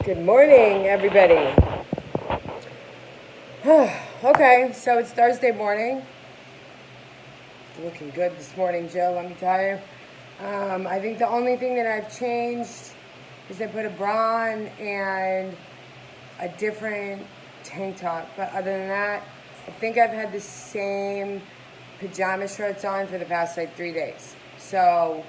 Good morning, everybody. Okay, so it's Thursday morning. Looking good this morning, Jill, let me tell you. I think the only thing that I've changed is I put a bra on and a different tank top. But other than that, I think I've had the same pajama shorts on for the past like 3 days. So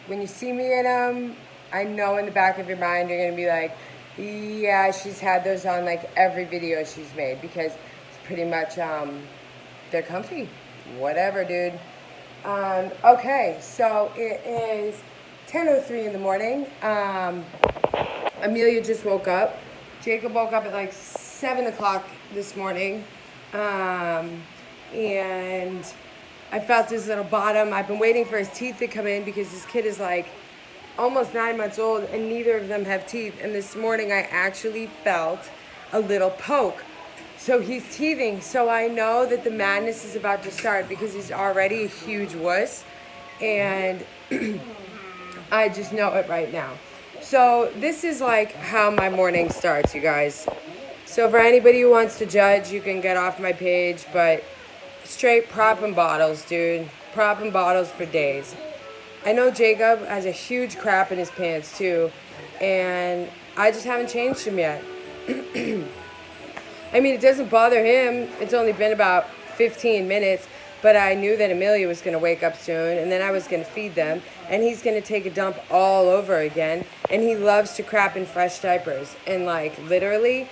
when you see me in them, I know in the back of your mind you're going to be like, yeah, she's had those on like every video she's made because it's pretty much, they're comfy. Whatever, dude. Okay, so it is 10:03 in the morning. Amelia just woke up. Jacob woke up at like 7 o'clock this morning. And I felt his little bottom. I've been waiting for his teeth to come in because this kid is like almost 9 months old and neither of them have teeth. And this morning I actually felt a little poke. So he's teething. So I know that the madness is about to start because he's already a huge wuss. And I just know it right now. So this is like how my morning starts, you guys. So for anybody who wants to judge, you can get off my page. But straight propping bottles, dude. Propping bottles for days. I know Jacob has a huge crap in his pants too, and I just haven't changed him yet. I mean, it doesn't bother him. It's only been about 15 minutes, but I knew that Amelia was going to wake up soon, and then I was going to feed them, and he's going to take a dump all over again, and he loves to crap in fresh diapers. And like literally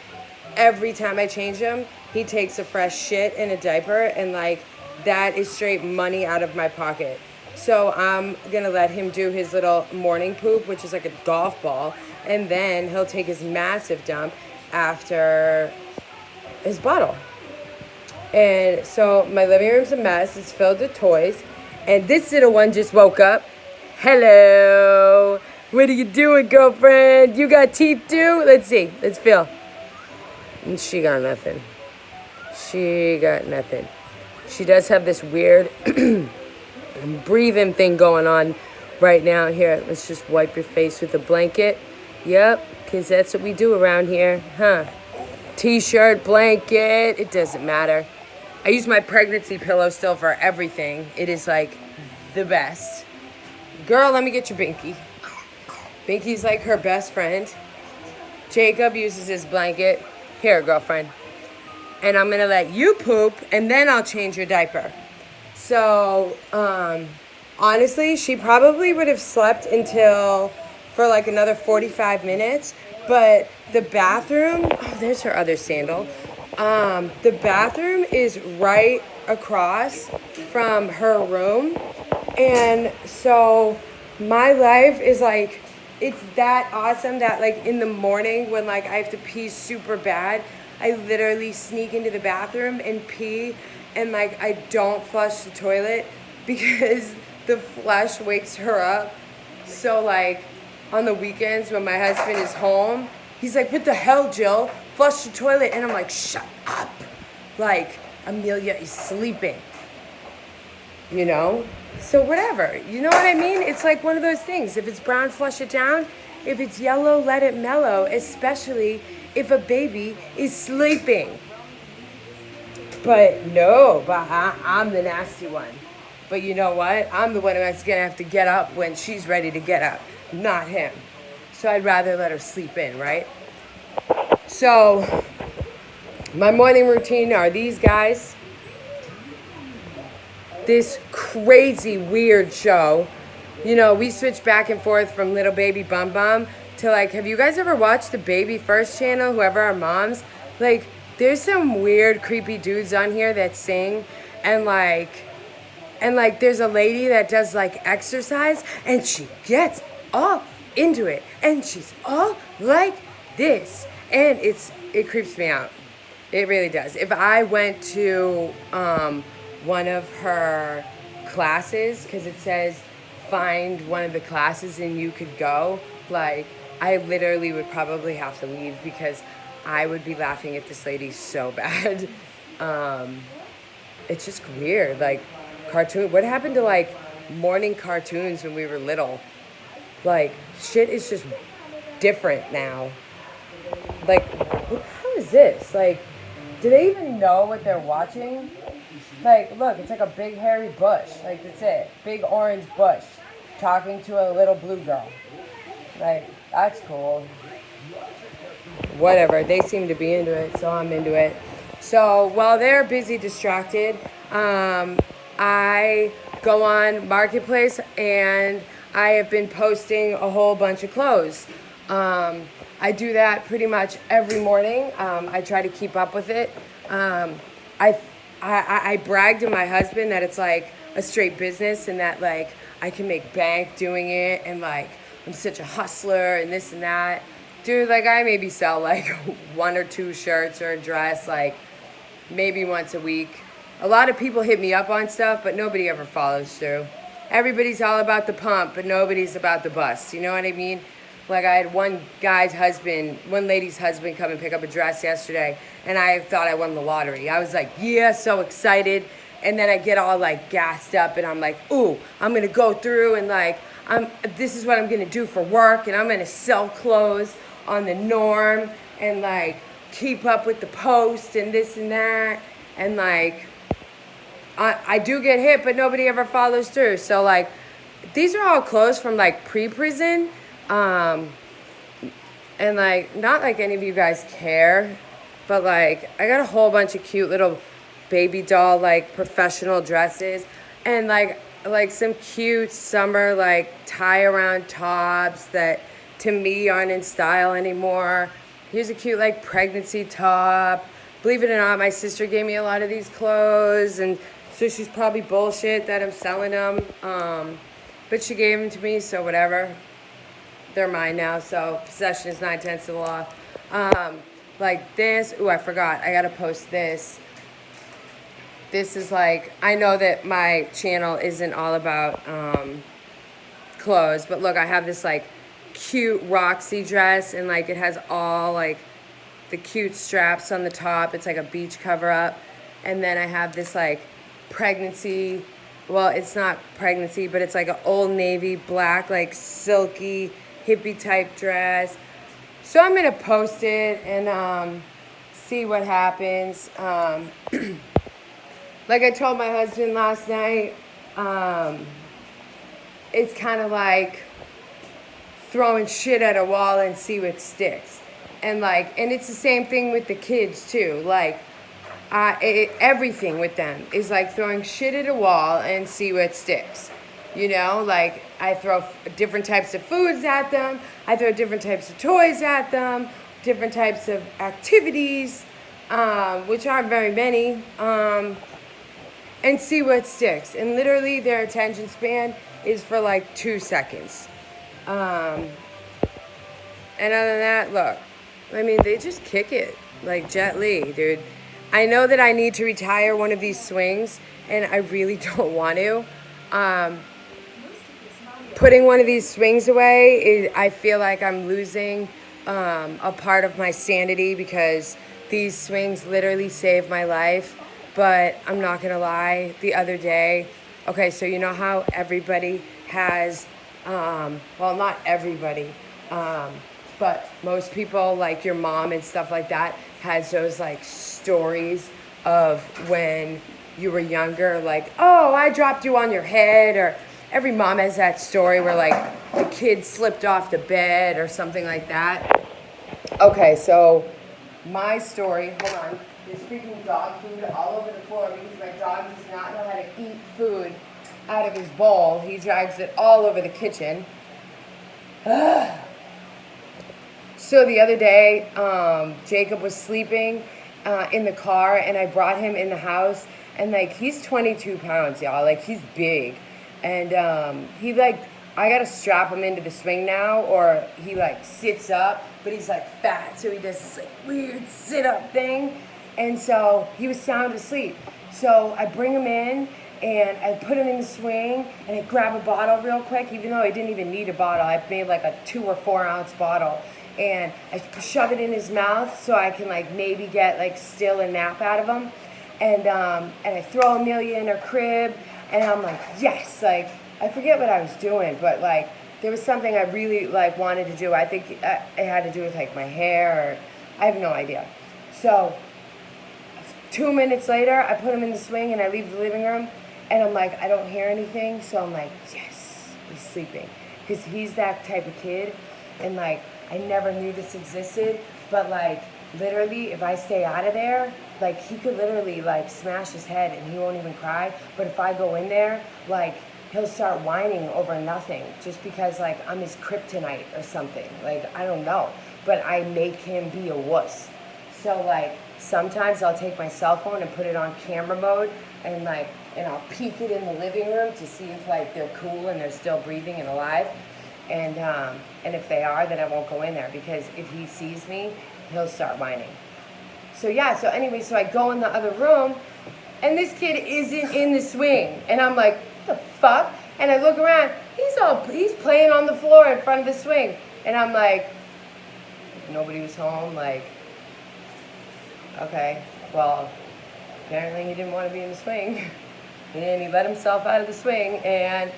every time I change him, he takes a fresh shit in a diaper, and like that is straight money out of my pocket. So I'm going to let him do his little morning poop, which is like a golf ball, and then he'll take his massive dump after his bottle. And so my living room's a mess. It's filled with toys. And this little one just woke up. Hello. What are you doing, girlfriend? You got teeth too? Let's see. Let's feel. And she got nothing. She got nothing. She does have this weird breathing thing going on right now. Here, let's just wipe your face with a blanket. Yep, because that's what we do around here, huh? T-shirt, blanket, it doesn't matter. I use my pregnancy pillow still for everything. It is like the best. Girl, let me get your Binky. Binky's like her best friend. Jacob uses his blanket. Here, girlfriend. And I'm gonna let you poop and then I'll change your diaper. So, honestly, she probably would have slept for like another 45 minutes, but the bathroom, oh, there's her other sandal. The bathroom is right across from her room. And so my life is like, it's that awesome that like in the morning when like I have to pee super bad, I literally sneak into the bathroom and pee. And like I don't flush the toilet because the flush wakes her up. So like on the weekends when my husband is home, he's like, what the hell, Jill? Flush the toilet. And I'm like, shut up. Like Amelia is sleeping. You know? So whatever. You know what I mean? It's like one of those things. If it's brown, flush it down. If it's yellow, let it mellow. Especially if a baby is sleeping. But no, I'm the nasty one. But you know what? I'm the one that's going to have to get up when she's ready to get up, not him. So I'd rather let her sleep in, right? So my morning routine are these guys. This crazy, weird show. You know, we switch back and forth from Little Baby Bum Bum to like, have you guys ever watched the Baby First channel, whoever our moms? Like, there's some weird, creepy dudes on here that sing, and there's a lady that does like exercise, and she gets all into it, and she's all like this, and it creeps me out. It really does. If I went to one of her classes, because it says find one of the classes and you could go, like I literally would probably have to leave because I would be laughing at this lady so bad. It's just weird. Like, cartoon. What happened to, like, morning cartoons when we were little? Like, shit is just different now. Like, how is this? Like, do they even know what they're watching? Like, look, it's like a big hairy bush. Like, that's it. Big orange bush talking to a little blue girl. Like, that's cool. Whatever. They seem to be into it, so I'm into it. So while they're busy, distracted, I go on Marketplace and I have been posting a whole bunch of clothes. I do that pretty much every morning. I try to keep up with it. I, I bragged to my husband that it's like a straight business and that like I can make bank doing it and like I'm such a hustler and this and that. Dude, like I maybe sell like one or two shirts or a dress like maybe once a week. A lot of people hit me up on stuff, but nobody ever follows through. Everybody's all about the pump, but nobody's about the bust. You know what I mean? Like I had one lady's husband come and pick up a dress yesterday, and I thought I won the lottery. I was like, yeah, so excited. And then I get all like gassed up and I'm like, ooh, I'm gonna go through and like, this is what I'm gonna do for work and I'm gonna sell clothes on the norm and like keep up with the post and this and that. And like, I do get hit, but nobody ever follows through. So like, these are all clothes from like pre-prison. And like, not like any of you guys care, but like, I got a whole bunch of cute little baby doll, like professional dresses and like some cute summer, like tie around tops that to me aren't in style anymore. Here's a cute like pregnancy top. Believe it or not, my sister gave me a lot of these clothes and so she's probably bullshit that I'm selling them. But she gave them to me, so whatever. They're mine now, so possession is 9/10 of the law. Like this, ooh, I forgot, I gotta post this. This is like, I know that my channel isn't all about clothes, but look, I have this like cute Roxy dress and like it has all like the cute straps on the top. It's like a beach cover up. And then I have this like pregnancy, well, it's not pregnancy, but it's like an Old Navy black, like silky hippie type dress. So I'm gonna post it and see what happens. Like I told my husband last night, it's kind of like throwing shit at a wall and see what sticks. And like, and it's the same thing with the kids too. Like, everything with them is like throwing shit at a wall and see what sticks. You know, like I throw different types of foods at them. I throw different types of toys at them, different types of activities, which aren't very many. And see what sticks. And literally their attention span is for like 2 seconds. And other than that, look, I mean, they just kick it like Jet Li, dude. I know that I need to retire one of these swings and I really don't want to. Putting one of these swings away, I feel like I'm losing a part of my sanity because these swings literally saved my life. But I'm not gonna lie, the other day, okay, so you know how everybody has, well, not everybody, but most people, like your mom and stuff like that, has those like stories of when you were younger, like, oh, I dropped you on your head, or every mom has that story where like the kid slipped off the bed or something like that. Okay, so my story, hold on. There's freaking dog food all over the floor because my dog does not know how to eat food out of his bowl. He drags it all over the kitchen. So the other day, Jacob was sleeping in the car and I brought him in the house and like he's 22 pounds, y'all. Like he's big. And he like, I gotta strap him into the swing now or he like sits up, but he's like fat. So he does this like weird sit up thing. And so he was sound asleep. So I bring him in and I put him in the swing and I grab a bottle real quick, even though I didn't even need a bottle. I made like a 2 or 4 ounce bottle and I shove it in his mouth so I can like maybe get like still a nap out of him. And I throw Amelia in her crib and I'm like, yes, like I forget what I was doing, but like there was something I really like wanted to do. I think it had to do with like my hair, or I have no idea. So 2 minutes later, I put him in the swing and I leave the living room, and I'm like, I don't hear anything, so I'm like, yes, he's sleeping, because he's that type of kid, and like I never knew this existed, but like literally, if I stay out of there, like he could literally like smash his head and he won't even cry. But if I go in there, like he'll start whining over nothing, just because like I'm his kryptonite or something. Like I don't know, but I make him be a wuss. So like sometimes I'll take my cell phone and put it on camera mode, and I'll peek it in the living room to see if like they're cool and they're still breathing and alive. And if they are, then I won't go in there, because if he sees me, he'll start whining. So yeah, so anyway, so I go in the other room, and this kid isn't in the swing, and I'm like, what the fuck? And I look around, he's playing on the floor in front of the swing, and I'm like, nobody was home, like, okay, well, apparently he didn't want to be in the swing, and he let himself out of the swing, and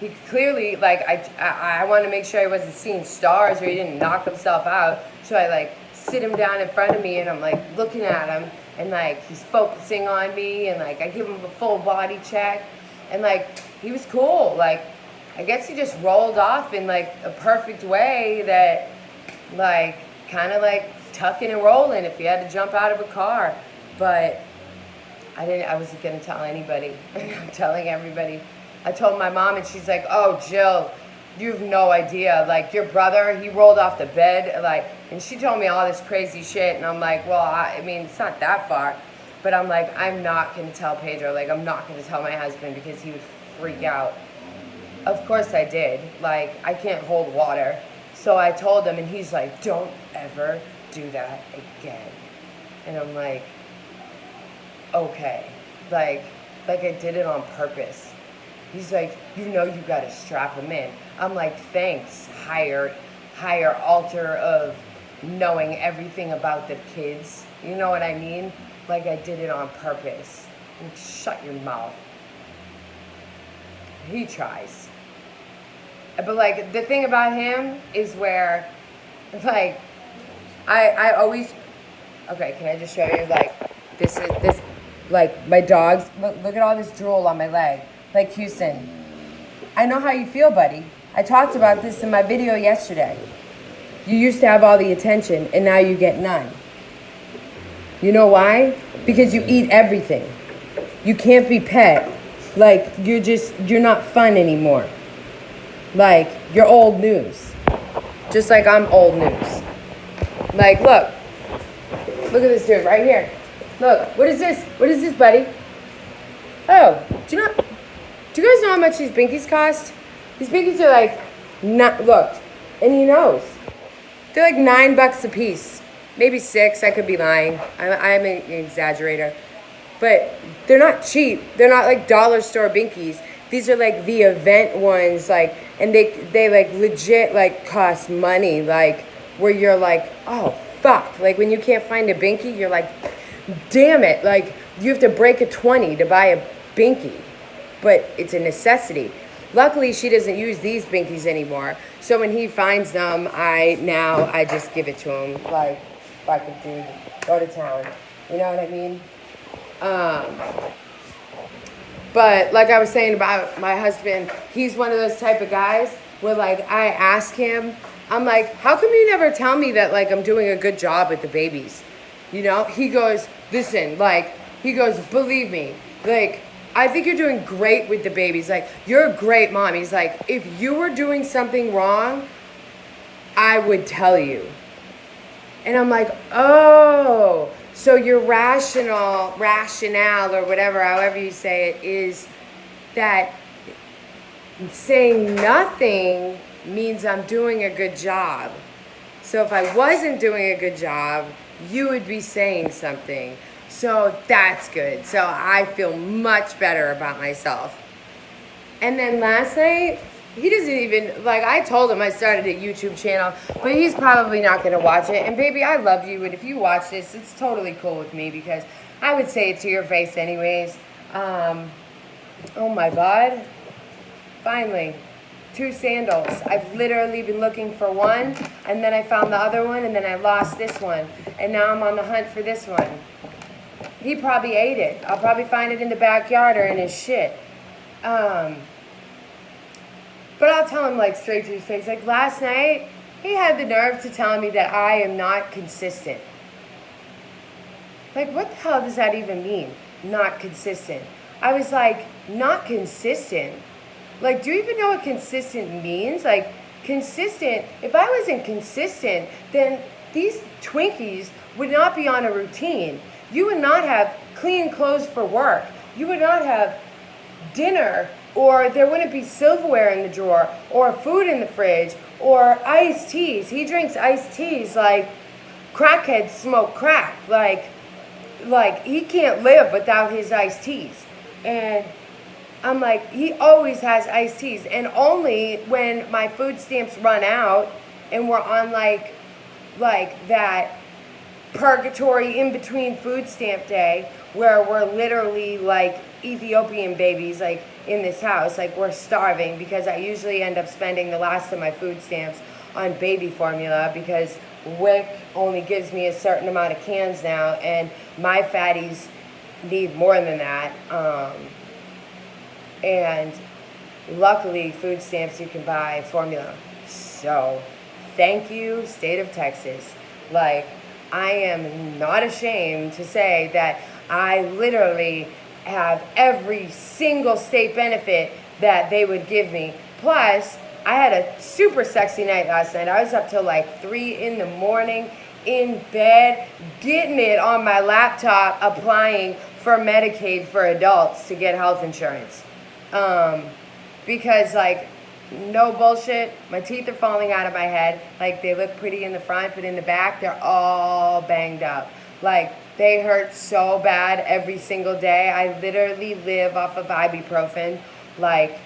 he clearly, like, I wanted to make sure he wasn't seeing stars or he didn't knock himself out. So I, like, sit him down in front of me, and I'm, like, looking at him, and, like, he's focusing on me, and, like, I give him a full body check, and, like, he was cool. Like, I guess he just rolled off in, like, a perfect way that, like, kind of, like, tucking and rolling if he had to jump out of a car. But I wasn't going to tell anybody, and I'm telling everybody. I told my mom, and she's like, oh, Jill, you have no idea. Like, your brother, he rolled off the bed, like, and she told me all this crazy shit, and I'm like, well, I mean, it's not that far. But I'm like, I'm not going to tell Pedro. Like, I'm not going to tell my husband, because he would freak out. Of course I did. Like, I can't hold water. So I told him, and he's like, don't ever do that again. And I'm like, okay. Like I did it on purpose. He's like, you know you gotta strap him in. I'm like, thanks, higher altar of knowing everything about the kids. You know what I mean? Like I did it on purpose. And shut your mouth. He tries. But like, the thing about him is where, like, I always, okay, can I just show you, like, this, like, my dogs, look at all this drool on my leg. Like, Houston, I know how you feel, buddy. I talked about this in my video yesterday. You used to have all the attention, and now you get none. You know why? Because you eat everything. You can't be pet. Like, you're not fun anymore. Like, you're old news. Just like I'm old news. Like, look at this dude right here. Look, what is this? What is this, buddy? Oh, do you guys know how much these binkies cost? These binkies are like, look, and he knows. They're like $9 a piece. Maybe 6, I could be lying. I'm an exaggerator. But they're not cheap. They're not like dollar store binkies. These are like the event ones, like, and they like legit like cost money, like where you're like, oh fuck. Like when you can't find a binky, you're like, damn it. Like you have to break a 20 to buy a binky. But it's a necessity. Luckily, she doesn't use these binkies anymore. So when he finds them, I just give it to him. Like, fucking dude, go to town. You know what I mean? But like I was saying about my husband, he's one of those type of guys where like I ask him, I'm like, how come you never tell me that like I'm doing a good job with the babies? You know? He goes, listen, like, he goes, believe me, like, I think you're doing great with the babies. Like, you're a great mom. He's like, if you were doing something wrong, I would tell you. And I'm like, oh, so your rationale, or whatever, however you say it, is that saying nothing means I'm doing a good job. So if I wasn't doing a good job, you would be saying something. So that's good. So I feel much better about myself. And then last night, he doesn't even, like, I told him I started a YouTube channel, but he's probably not going to watch it. And baby, I love you. And if you watch this, it's totally cool with me because I would say it to your face anyways. Oh my God. Finally. 2 sandals. I've literally been looking for one, and then I found the other one, and then I lost this one. And now I'm on the hunt for this one. He probably ate it. I'll probably find it in the backyard or in his shit. But I'll tell him, like, straight to his face. Like, last night, he had the nerve to tell me that I am not consistent. Like, what the hell does that even mean? Not consistent. I was like, not consistent? Like, do you even know what consistent means? Like, consistent, if I wasn't consistent, then these Twinkies would not be on a routine. You would not have clean clothes for work. You would not have dinner, or there wouldn't be silverware in the drawer, or food in the fridge, or iced teas. He drinks iced teas like crackheads smoke crack. Like he can't live without his iced teas. And I'm like, he always has iced teas. And only when my food stamps run out and we're on like that purgatory in between food stamp day where we're literally like Ethiopian babies like in this house, like we're starving, because I usually end up spending the last of my food stamps on baby formula because WIC only gives me a certain amount of cans now, and my fatties need more than that. And luckily, food stamps you can buy formula. So, thank you, state of Texas. Like, I am not ashamed to say that I literally have every single state benefit that they would give me. Plus, I had a super sexy night last night. I was up till like 3 in the morning in bed, getting it on my laptop, applying for Medicaid for adults to get health insurance. Because like, no bullshit, my teeth are falling out of my head. Like, they look pretty in the front, but in the back, they're all banged up. Like, they hurt so bad every single day. I literally live off of ibuprofen. Like,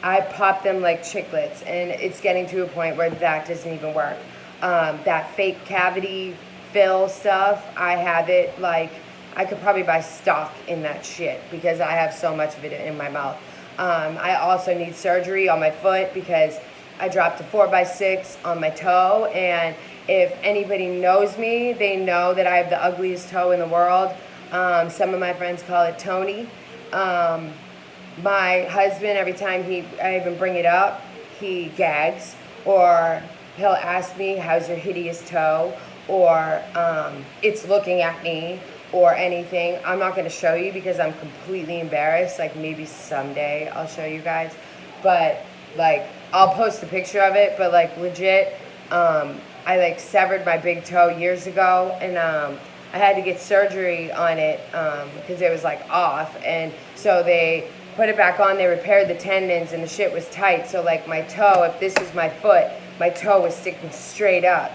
I pop them like chiclets, and it's getting to a point where that doesn't even work. That fake cavity fill stuff, I have it, like, I could probably buy stock in that shit because I have so much of it in my mouth. I also need surgery on my foot because I dropped a 4x6 on my toe, and if anybody knows me, they know that I have the ugliest toe in the world. Some of my friends call it Tony. My husband, every time I even bring it up, he gags, or he'll ask me, how's your hideous toe, or it's looking at me, or anything. I'm not going to show you because I'm completely embarrassed. Like, maybe someday I'll show you guys. But, like, I'll post a picture of it. But, like, legit, I, like, severed my big toe years ago. And I had to get surgery on it because it was, like, off. And so they put it back on. They repaired the tendons, and the shit was tight. So, like, my toe, if this was my foot, my toe was sticking straight up.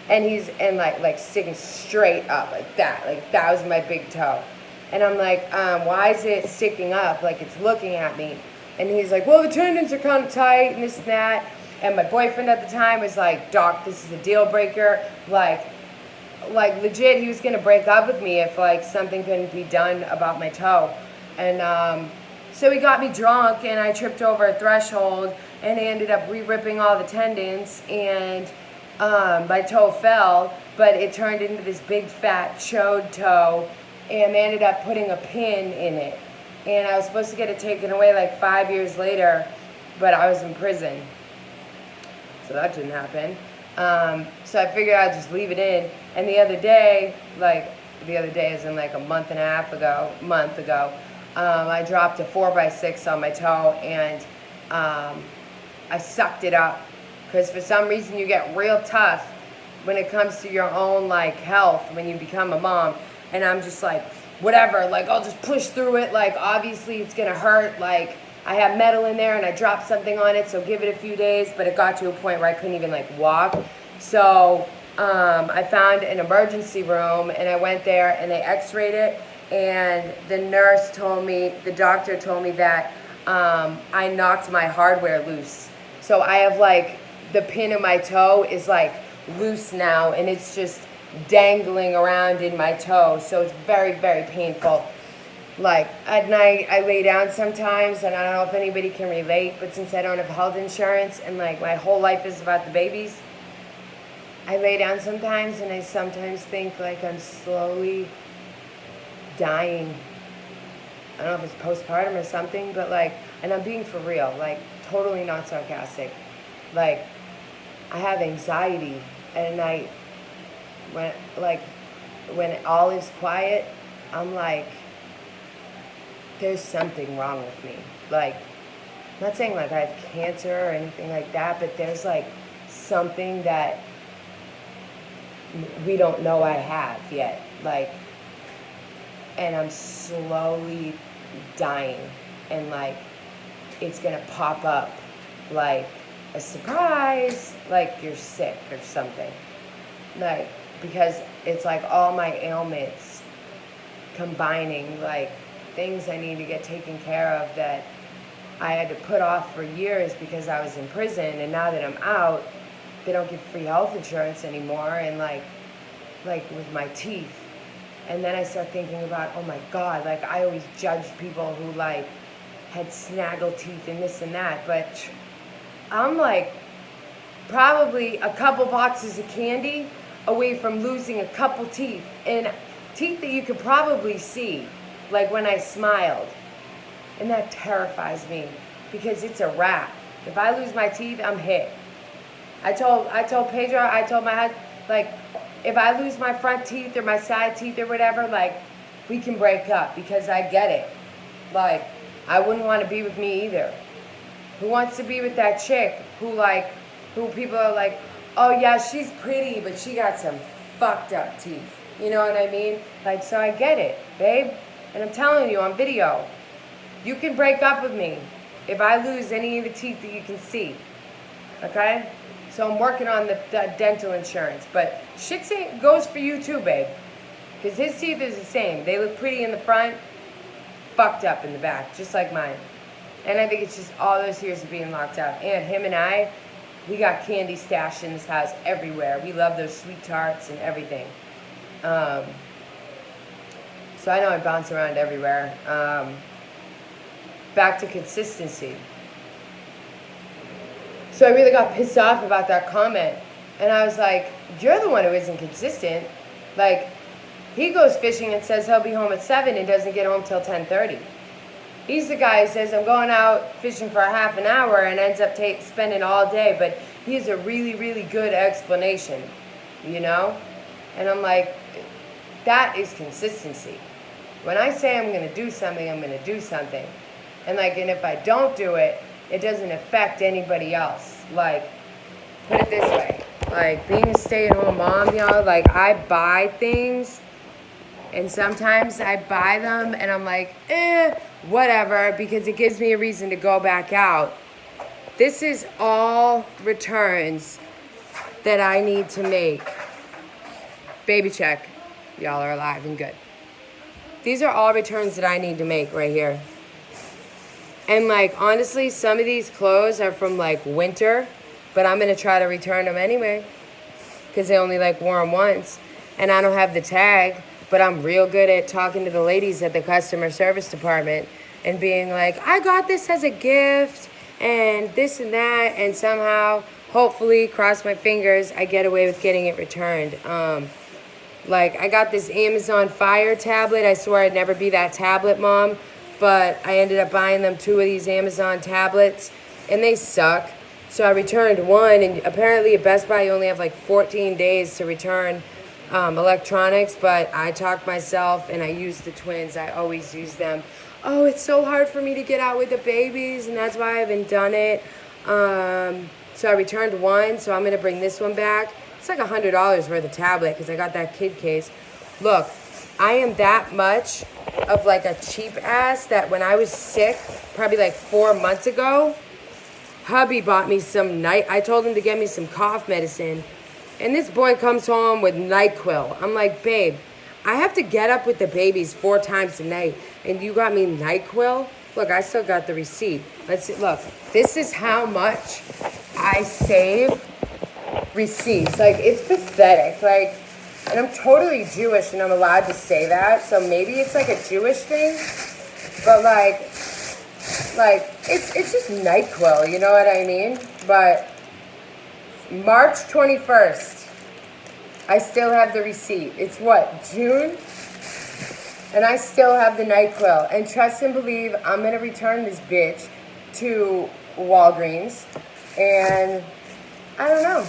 And he's like sticking straight up like that. Like, that was my big toe. And I'm like, why is it sticking up? Like, it's looking at me. And he's like, well, the tendons are kind of tight and this and that. And my boyfriend at the time was like, Doc, this is a deal breaker. Like legit, he was going to break up with me if like something couldn't be done about my toe. And so he got me drunk, and I tripped over a threshold, and he ended up re-ripping all the tendons, and my toe fell, but it turned into this big fat chode toe, and they ended up putting a pin in it. And I was supposed to get it taken away like 5 years later, but I was in prison. So that didn't happen. So I figured I'd just leave it in. And the other day as in like a month ago, I dropped a 4x6 on my toe, and I sucked it up. Because for some reason you get real tough when it comes to your own like health when you become a mom. And I'm just like, whatever, like I'll just push through it. Like, obviously it's gonna hurt. Like, I have metal in there and I dropped something on it, so give it a few days. But it got to a point where I couldn't even like walk. So I found an emergency room, and I went there, and they x-rayed it. And the doctor told me that I knocked my hardware loose. So I have like, the pin of my toe is like loose now, and it's just dangling around in my toe. So it's very, very painful. Like, at night, I lay down sometimes, and I don't know if anybody can relate, but since I don't have health insurance, and, like, my whole life is about the babies, I lay down sometimes, and I sometimes think, like, I'm slowly dying. I don't know if it's postpartum or something, but, like, and I'm being for real, like, totally not sarcastic. Like, I have anxiety at night when all is quiet. I'm like, there's something wrong with me. Like, I'm not saying like I have cancer or anything like that, but there's like something that we don't know I have yet. Like, and I'm slowly dying, and like it's gonna pop up like a surprise, like you're sick or something. Like, because it's like all my ailments combining, like things I need to get taken care of that I had to put off for years because I was in prison, and now that I'm out, they don't give free health insurance anymore, and like with my teeth. And then I start thinking about, oh my God, like I always judged people who like had snaggle teeth and this and that, but I'm like probably a couple boxes of candy away from losing a couple teeth, and teeth that you could probably see, like when I smiled. And that terrifies me because it's a wrap. If I lose my teeth, I'm hit. I told Pedro, I told my husband, like, if I lose my front teeth or my side teeth or whatever, like, we can break up because I get it. Like, I wouldn't want to be with me either. Who wants to be with that chick who people are like, oh yeah, she's pretty, but she got some fucked up teeth. You know what I mean? Like, so I get it, babe. And I'm telling you on video, you can break up with me if I lose any of the teeth that you can see. Okay? So I'm working on the dental insurance. But shit goes for you too, babe. Because his teeth is the same. They look pretty in the front, fucked up in the back, just like mine. And I think it's just all those years of being locked up. And him and I, we got candy stashed in this house everywhere. We love those sweet tarts and everything. So I know I bounce around everywhere. Back to consistency. So I really got pissed off about that comment. And I was like, you're the one who isn't consistent. Like, he goes fishing and says he'll be home at 7 and doesn't get home till 10:30. He's the guy who says I'm going out fishing for a half an hour and ends up spending all day. But he has a really, really good explanation, you know? And I'm like, that is consistency. When I say I'm going to do something, I'm going to do something. And if I don't do it, it doesn't affect anybody else. Like, put it this way. Like, being a stay-at-home mom, y'all, like, I buy things, and sometimes I buy them, and I'm like, whatever, because it gives me a reason to go back out. This is all returns that I need to make. Baby check. Y'all are alive and good. These are all returns that I need to make right here. And honestly, some of these clothes are from winter, but I'm going to try to return them anyway because they only wore them once. And I don't have the tag, but I'm real good at talking to the ladies at the customer service department and being like, I got this as a gift and this and that. And somehow, hopefully, cross my fingers, I get away with getting it returned. I got this Amazon Fire tablet. I swore I'd never be that tablet mom. But I ended up buying them 2 of these Amazon tablets, and they suck. So I returned one, and apparently at Best Buy you only have 14 days to return electronics, but I talked myself, and I used the twins. I always use them. Oh, it's so hard for me to get out with the babies, and that's why I haven't done it. So I returned one, so I'm going to bring this one back. It's like $100 worth of tablet because I got that kid case. Look, I am that much of a cheap ass that when I was sick, probably 4 months ago, hubby bought me some I told him to get me some cough medicine. And this boy comes home with NyQuil. I'm like, babe, I have to get up with the babies 4 times a night. And you got me NyQuil? Look, I still got the receipt. Let's see. Look, this is how much I save receipts. It's pathetic. And I'm totally Jewish, and I'm allowed to say that. So maybe it's a Jewish thing. But like it's just NyQuil, you know what I mean? But March 21st, I still have the receipt. It's what, June? And I still have the NyQuil. And trust and believe, I'm gonna return this bitch to Walgreens. And I don't know.